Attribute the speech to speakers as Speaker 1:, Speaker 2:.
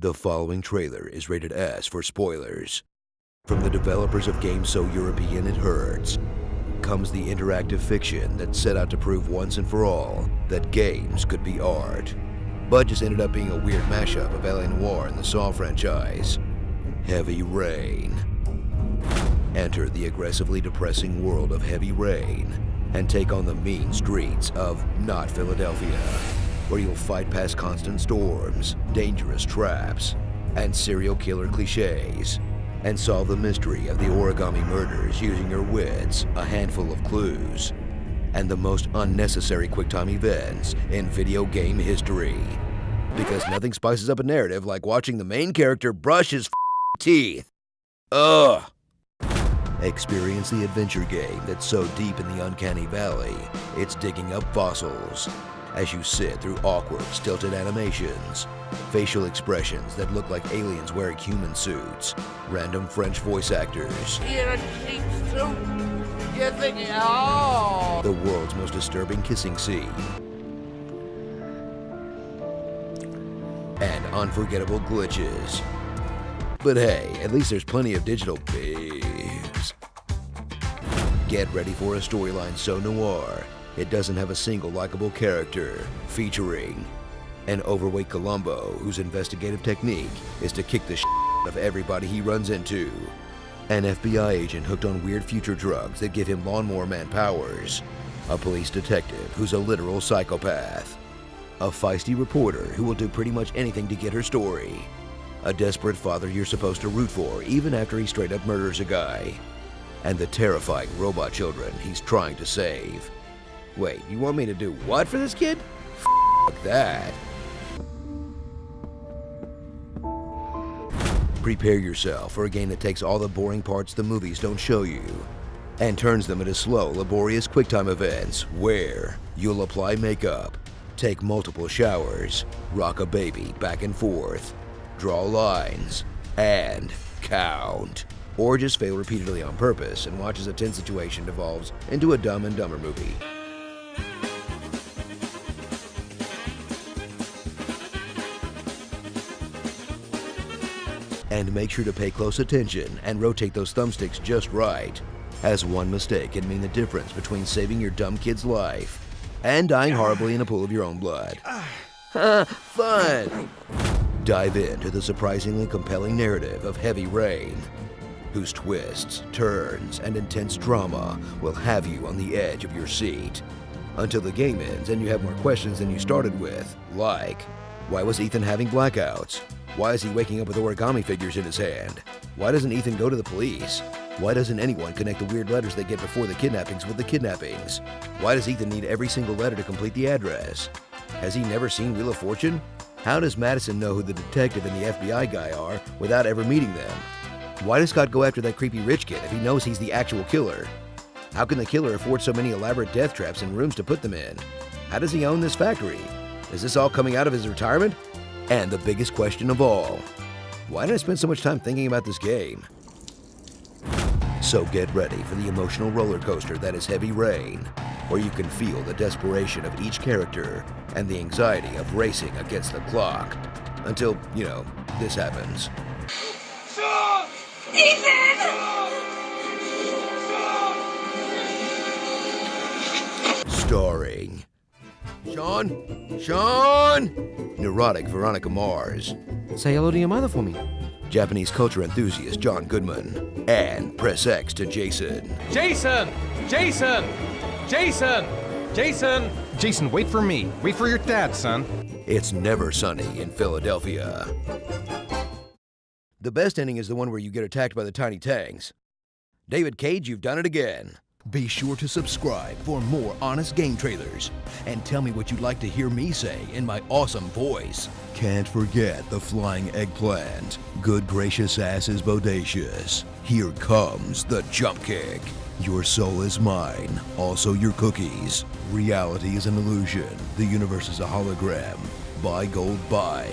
Speaker 1: The following trailer is rated S for spoilers. From the developers of games so European it hurts, comes the interactive fiction that set out to prove once and for all that games could be art, but just ended up being a weird mashup of LA Noire and the Saw franchise. Heavy Rain. Enter the aggressively depressing world of Heavy Rain and take on the mean streets of not Philadelphia, where you'll fight past constant storms, dangerous traps, and serial killer cliches, and solve the mystery of the origami murders using your wits, a handful of clues, and the most unnecessary quick-time events in video game history. Because nothing spices up a narrative like watching the main character brush his teeth. Ugh! Experience the adventure game that's so deep in the uncanny valley, it's digging up fossils, as you sit through awkward, stilted animations, facial expressions that look like aliens wearing human suits, random French voice actors,
Speaker 2: You're a sheep suit. You're thinking, oh.
Speaker 1: the world's most disturbing kissing scene, and unforgettable glitches. But hey, at least there's plenty of digital babes. Get ready for a storyline so noir, it doesn't have a single likable character, featuring an overweight Columbo whose investigative technique is to kick the shit out of everybody he runs into, an FBI agent hooked on weird future drugs that give him lawnmower man powers, a police detective who's a literal psychopath, a feisty reporter who will do pretty much anything to get her story, a desperate father you're supposed to root for even after he straight up murders a guy, and the terrifying robot children he's trying to save. Wait, you want me to do what for this kid? Fuck that. Prepare yourself for a game that takes all the boring parts the movies don't show you and turns them into slow, laborious QuickTime events where you'll apply makeup, take multiple showers, rock a baby back and forth, draw lines, and count. Or just fail repeatedly on purpose and watch as a tense situation devolves into a Dumb and Dumber movie. And make sure to pay close attention and rotate those thumbsticks just right, as one mistake can mean the difference between saving your dumb kid's life and dying horribly in a pool of your own blood. Fun! Dive into the surprisingly compelling narrative of Heavy Rain, whose twists, turns, and intense drama will have you on the edge of your seat until the game ends and you have more questions than you started with, like, why was Ethan having blackouts? Why is he waking up with origami figures in his hand? Why doesn't Ethan go to the police? Why doesn't anyone connect the weird letters they get before the kidnappings with the kidnappings? Why does Ethan need every single letter to complete the address? Has he never seen Wheel of Fortune? How does Madison know who the detective and the FBI guy are without ever meeting them? Why does Scott go after that creepy rich kid if he knows he's the actual killer? How can the killer afford so many elaborate death traps and rooms to put them in? How does he own this factory? Is this all coming out of his retirement? And the biggest question of all, why did I spend so much time thinking about this game? So get ready for the emotional roller coaster that is Heavy Rain, where you can feel the desperation of each character and the anxiety of racing against the clock. Until, you know, this happens. Starring Sean! Neurotic Veronica Mars.
Speaker 3: Say hello to your mother for me.
Speaker 1: Japanese culture enthusiast John Goodman. And press X to Jason.
Speaker 4: Jason! Jason! Jason! Jason!
Speaker 5: Jason, wait for me. Wait for your dad, son.
Speaker 1: It's never sunny in Philadelphia. The best ending is the one where you get attacked by the tiny tangs. David Cage, you've done it again. Be sure to subscribe for more honest game trailers, and tell me what you'd like to hear me say in my awesome voice. Can't forget the flying eggplant. Good gracious ass is bodacious. Here comes the jump kick. Your soul is mine, also your cookies. Reality is an illusion. The universe is a hologram. Buy gold, buy.